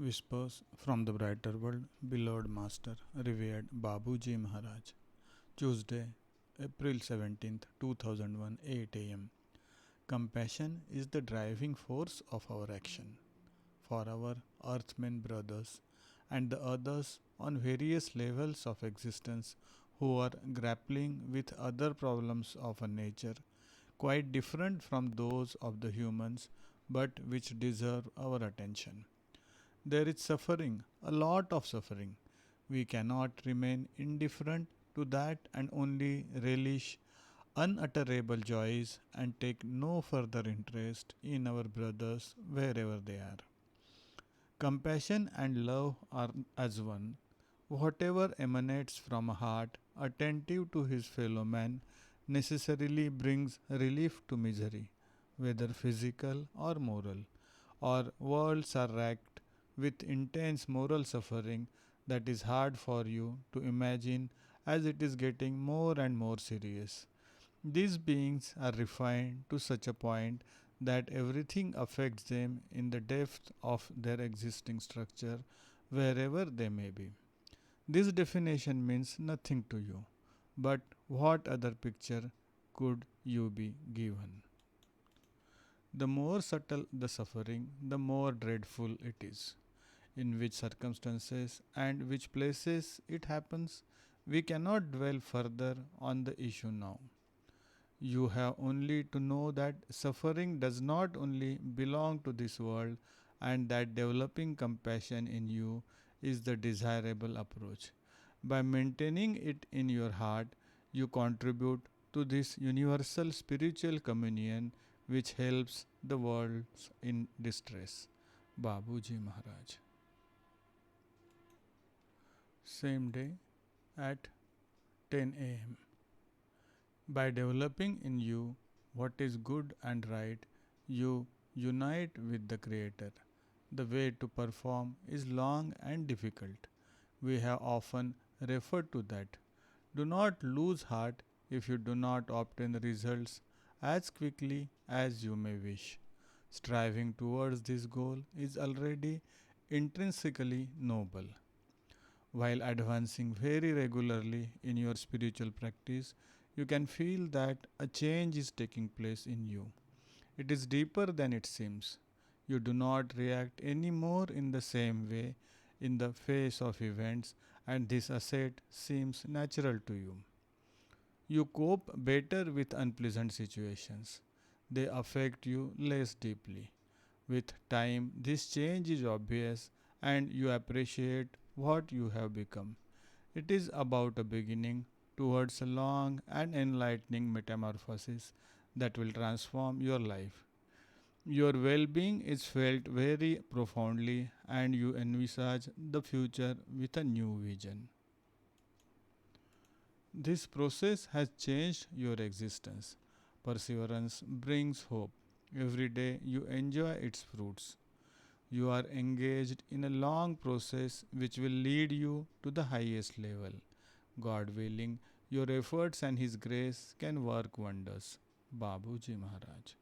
Whispers from the Brighter World, beloved Master, revered Babuji Maharaj. Tuesday, April 17th, 2001, 8 am. Compassion is the driving force of our action. For our earthmen brothers and the others on various levels of existence who are grappling with other problems of a nature quite different from those of the humans but which deserve our attention. There is suffering, a lot of suffering. We cannot remain indifferent to that and only relish unutterable joys and take no further interest in our brothers wherever they are. Compassion and love are as one. Whatever emanates from a heart attentive to his fellow man necessarily brings relief to misery, whether physical or moral. Our worlds are racked with intense moral suffering that is hard for you to imagine as it is getting more and more serious. These beings are refined to such a point that everything affects them in the depth of their existing structure, wherever they may be. This definition means nothing to you, but what other picture could you be given? The more subtle the suffering, the more dreadful it is. In which circumstances and which places it happens, we cannot dwell further on the issue now. You have only to know that suffering does not only belong to this world and that developing compassion in you is the desirable approach. By maintaining it in your heart, you contribute to this universal spiritual communion which helps the world in distress. Babuji Maharaj. Same day at 10 am. By developing in you what is good and right, you unite with the Creator. The way to perform is long and difficult. We have often referred to that. Do not lose heart if you do not obtain results as quickly as you may wish. Striving towards this goal is already intrinsically noble. While advancing very regularly in your spiritual practice, you can feel that a change is taking place in you. It is deeper than it seems. You do not react any more in the same way in the face of events, and this asset seems natural to you. You cope better with unpleasant situations. They affect you less deeply. With time, this change is obvious and you appreciate what you have become. It is about a beginning towards a long and enlightening metamorphosis that will transform your life. Your well being is felt very profoundly, and you envisage the future with a new vision. This process has changed your existence. Perseverance brings hope. Every day you enjoy its fruits. You are engaged in a long process which will lead you to the highest level. God willing, your efforts and His grace can work wonders. Babuji Maharaj.